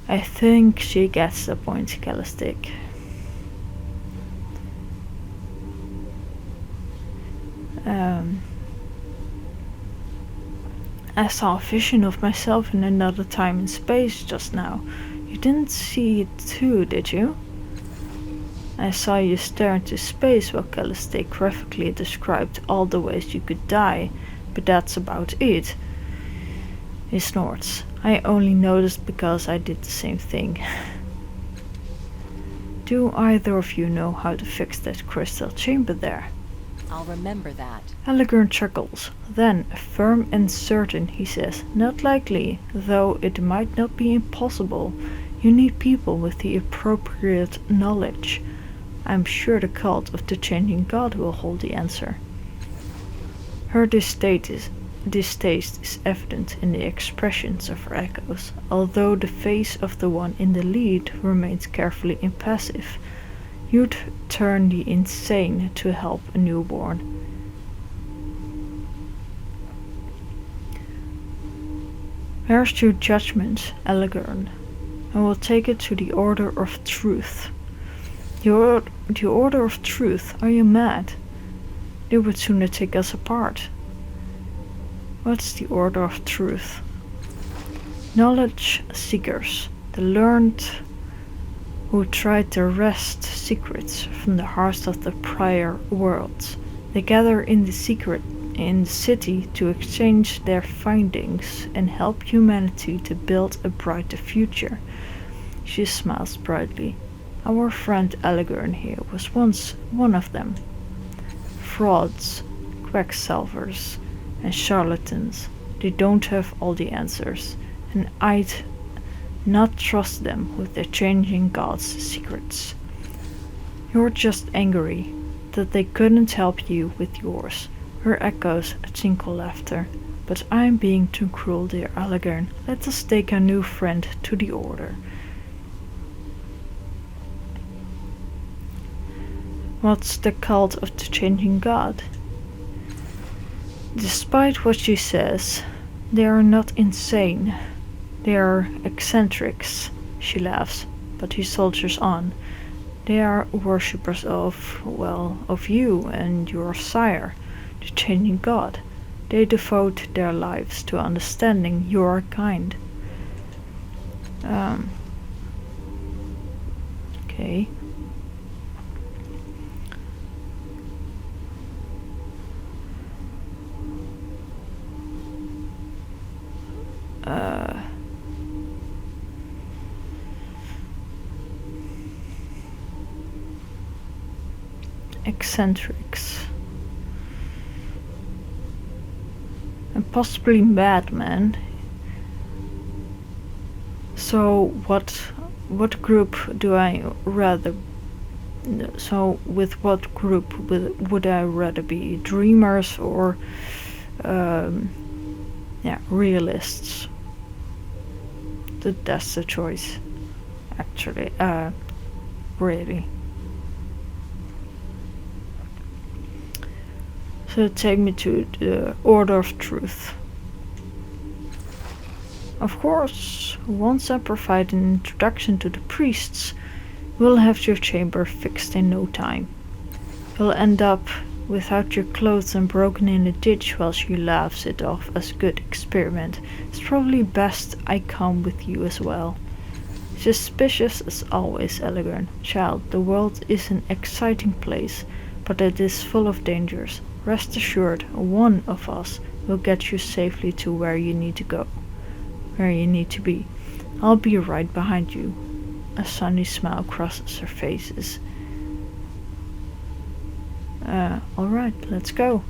I think she gets the point, Calistic. I saw a vision of myself in another time and space just now. You didn't see it too, did you? I saw you stare into space while Calistic graphically described all the ways you could die, but that's about it. He snorts. I only noticed because I did the same thing. Do either of you know how to fix that crystal chamber there? I'll remember that. Elegern chuckles. Then, firm and certain, he says, not likely, though it might not be impossible. You need people with the appropriate knowledge. I'm sure the cult of the changing god will hold the answer. Her distaste is evident in the expressions of her echoes, although the face of the one in the lead remains carefully impassive. You'd turn the insane to help a newborn. Here's your judgment, Elegern, and we'll take it to the Order of Truth. The Order of Truth? Are you mad? They would sooner take us apart. What's the Order of Truth? Knowledge seekers, the learned who tried to wrest secrets from the hearts of the prior worlds. They gather in the city to exchange their findings and help humanity to build a brighter future. She smiles brightly. Our friend Elegern here was once one of them. Frauds, quacksalvers, and charlatans. They don't have all the answers, and I'd not trust them with their changing god's secrets. You're just angry that they couldn't help you with yours. Her echoes tinkle laughter. But I'm being too cruel, dear Elegern. Let us take our new friend to the Order. What's the cult of the changing god? Despite what she says, they are not insane. They are eccentrics, she laughs, but he soldiers on. They are worshippers of you and your sire, the changing god. They devote their lives to understanding your kind. Okay. Eccentrics. And possibly madmen. So what group do I rather... So with what group would I rather be? Dreamers or realists? That's the choice, actually. Really. So take me to the Order of Truth. Of course, once I provide an introduction to the priests, we'll have your chamber fixed in no time. You'll end up without your clothes and broken in a ditch while she laughs it off as a good experiment. It's probably best I come with you as well. Suspicious as always, Elegern. Child, the world is an exciting place, but it is full of dangers. Rest assured, one of us will get you safely to where you need to go. Where you need to be. I'll be right behind you. A sunny smile crosses her faces. Alright, let's go.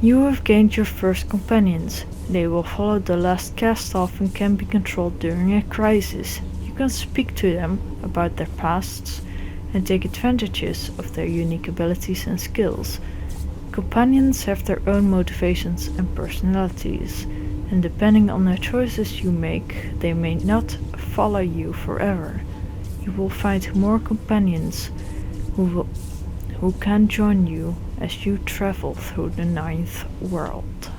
You have gained your first companions. They will follow the last cast-off and can be controlled during a crisis. You can speak to them about their pasts and take advantages of their unique abilities and skills. Companions have their own motivations and personalities, and depending on the choices you make, they may not follow you forever. You will find more companions who can join you as you travel through the ninth world.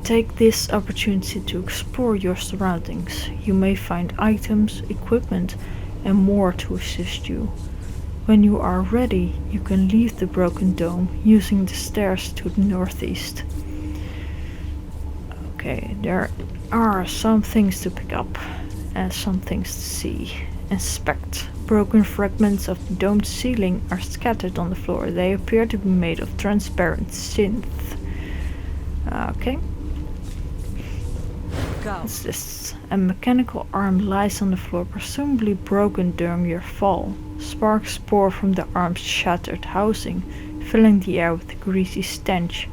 Take this opportunity to explore your surroundings. You may find items, equipment, and more to assist you. When you are ready, you can leave the broken dome using the stairs to the northeast. Okay, there are some things to pick up and some things to see. Inspect. Broken fragments of the domed ceiling are scattered on the floor. They appear to be made of transparent synth. Okay. Go. What's this? A mechanical arm lies on the floor, presumably broken during your fall. Sparks pour from the arm's shattered housing, filling the air with a greasy stench.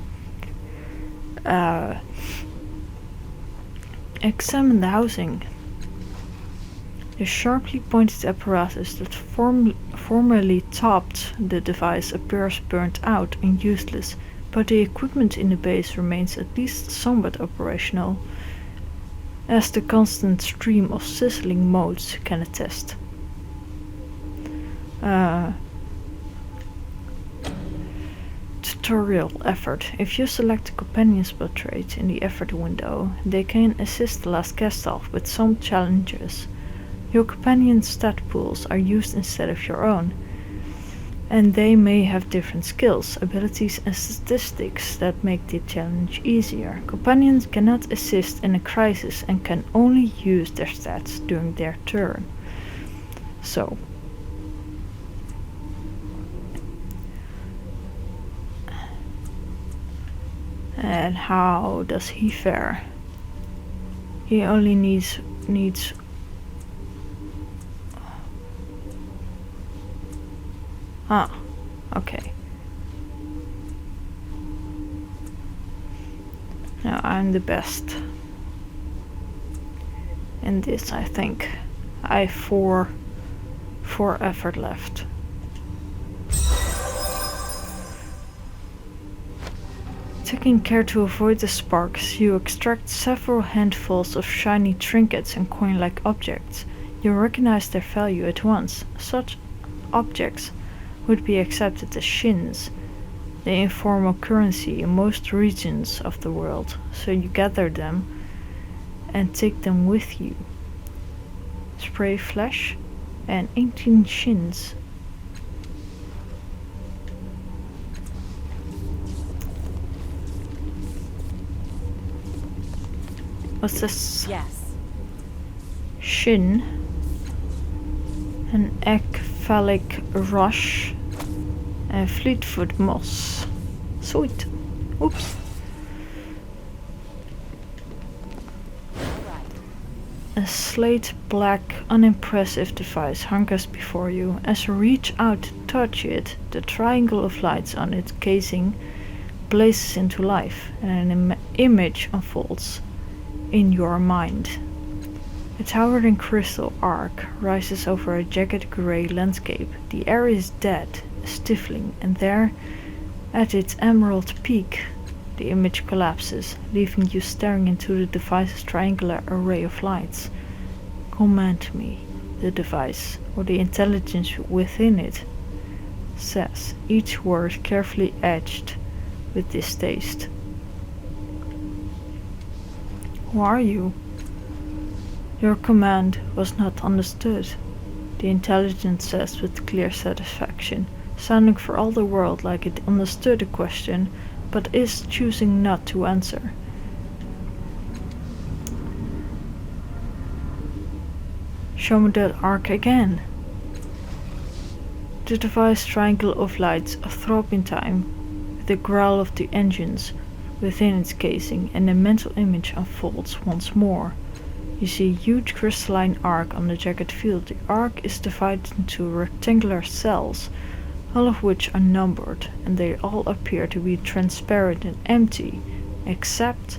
Examine the housing. The sharply pointed apparatus that formerly topped the device appears burnt out and useless, but the equipment in the base remains at least somewhat operational, as the constant stream of sizzling motes can attest. Tutorial effort. If you select the companion spell trait in the effort window, they can assist the last cast off with some challenges. Your companion's stat pools are used instead of your own, and they may have different skills, abilities and statistics that make the challenge easier. Companions cannot assist in a crisis and can only use their stats during their turn. So, and how does he fare? He only needs okay. Now I'm the best in this, I think. I have four effort left. Taking care to avoid the sparks, you extract several handfuls of shiny trinkets and coin-like objects. You recognize their value at once. Such objects would be accepted as shins, the informal currency in most regions of the world, so you gather them and take them with you. Spray flesh and 18 shins. What's this? Yes. Shin. An ephalic rush. And Fleetfoot moss. Sweet. Oops. A slate black, unimpressive device hungers before you. As you reach out to touch it, the triangle of lights on its casing blazes into life, and an image unfolds in your mind. A towering crystal arc rises over a jagged grey landscape. The air is dead, stifling, and there, at its emerald peak, the image collapses, leaving you staring into the device's triangular array of lights. Command me, the device, or the intelligence within it, says, each word carefully edged with distaste. Who are you? Your command was not understood, the intelligence says with clear satisfaction, sounding for all the world like it understood the question, but is choosing not to answer. Show me that arc again. The device triangle of lights throb in time, with the growl of the engines within its casing, and the mental image unfolds once more. You see a huge crystalline arc on the jagged field. The arc is divided into rectangular cells, all of which are numbered, and they all appear to be transparent and empty, except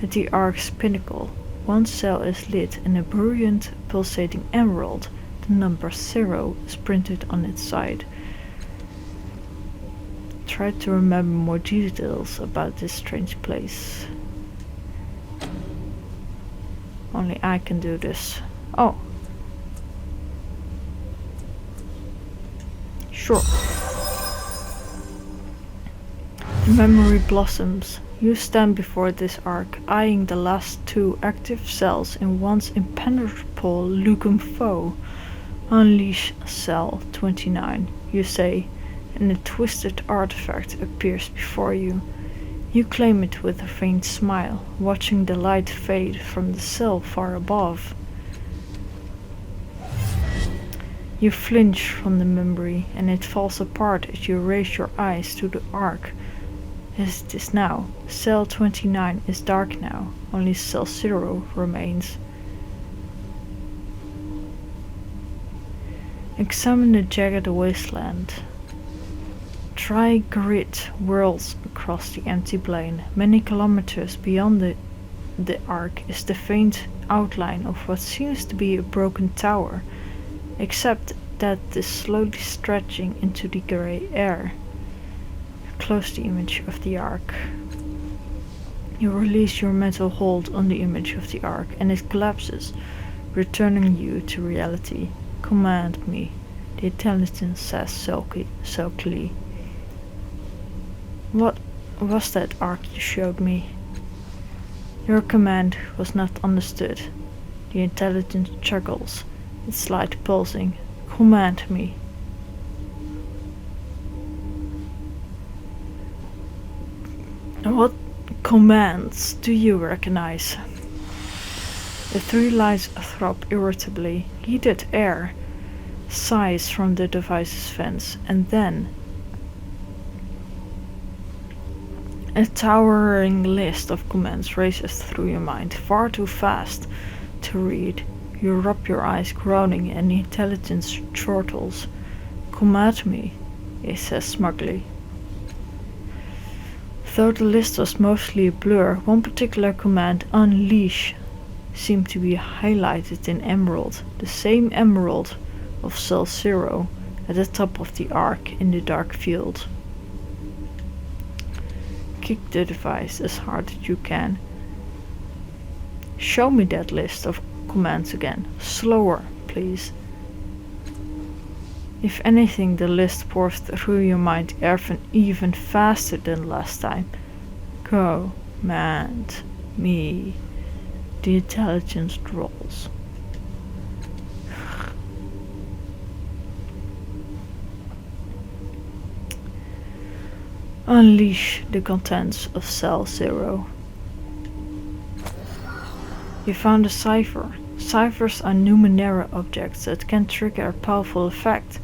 at the arc's pinnacle. One cell is lit in a brilliant, pulsating emerald. The number 0 is printed on its side. Try to remember more details about this strange place. Only I can do this. Oh. Sure. The memory blossoms. You stand before this arc, eyeing the last 2 active cells in once impenetrable Lucum foe. Unleash cell 29, you say, and a twisted artifact appears before you. You claim it with a faint smile, watching the light fade from the cell far above. You flinch from the memory, and it falls apart as you raise your eyes to the arc. As it is now, cell 29 is dark now, only cell 0 remains. Examine the jagged wasteland. Dry grid whirls across the empty plain. Many kilometers beyond the arc is the faint outline of what seems to be a broken tower, except that it is slowly stretching into the grey air. Close the image of the arc. You release your mental hold on the image of the arc, and it collapses, returning you to reality. Command me, the intelligence says sulkily. What was that arc you showed me? Your command was not understood. The intelligence chuckles, its light pulsing. Command me. What commands do you recognize? The 3 lights throb irritably. Heated air sighs from the device's vents, and then a towering list of commands races through your mind, far too fast to read. You rub your eyes, groaning, and the intelligence chortles. Command me, it says smugly. Though the list was mostly a blur, one particular command, unleash, seemed to be highlighted in emerald, the same emerald of cell 0 at the top of the arc in the dark field. Kick the device as hard as you can. Show me that list of commands again. Slower, please. If anything, the list pours through your mind even faster than last time. Command me. The intelligence drawls. Unleash the contents of cell 0. You found a cipher. Ciphers are Numenera objects that can trigger a powerful effect,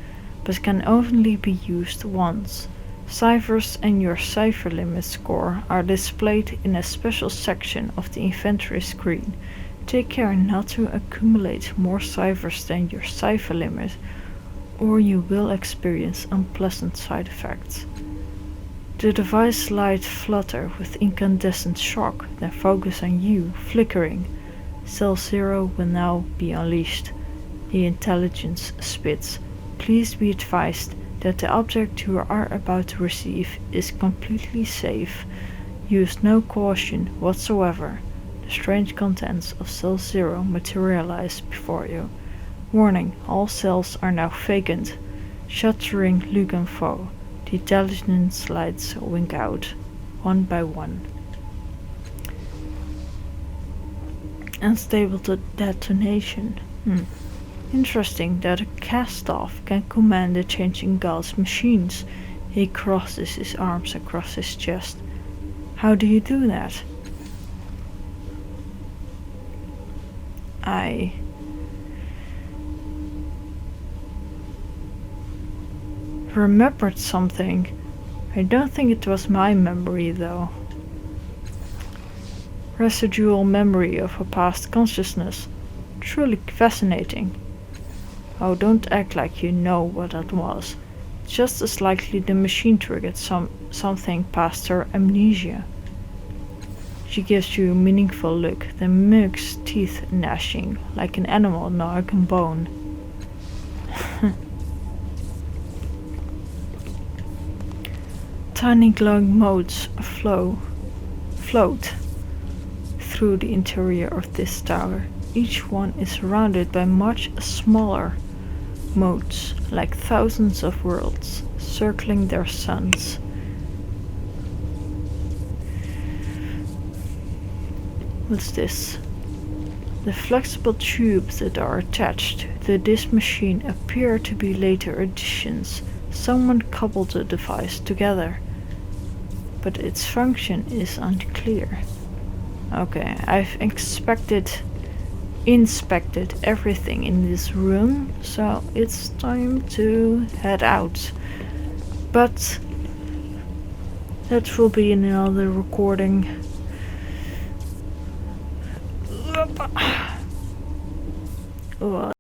but can only be used once. Ciphers and your cipher limit score are displayed in a special section of the inventory screen. Take care not to accumulate more ciphers than your cipher limit, or you will experience unpleasant side effects. The device light flutter with incandescent shock, then focus on you, flickering. Cell 0 will now be unleashed. The intelligence spits. Please be advised that the object you are about to receive is completely safe. Use no caution whatsoever. The strange contents of cell 0 materialize before you. Warning, all cells are now vacant. Shuttering Lucum foe. The intelligence lights wink out, one by one. Unstable detonation. Interesting that a cast-off can command the changing God's machines. He crosses his arms across his chest. How do you do that? I remembered something. I don't think it was my memory though. Residual memory of a past consciousness. Truly fascinating. Oh, don't act like you know what that was. Just as likely the machine triggered something past her amnesia. She gives you a meaningful look, then mimics teeth gnashing like an animal gnawing bone. Tiny glowing motes float through the interior of this tower. Each one is surrounded by much smaller motes, like thousands of worlds, circling their suns. What's this? The flexible tubes that are attached to this machine appear to be later additions. Someone coupled the device together, but its function is unclear. Okay, I've inspected everything in this room, so it's time to head out. But that will be in another recording. Oh,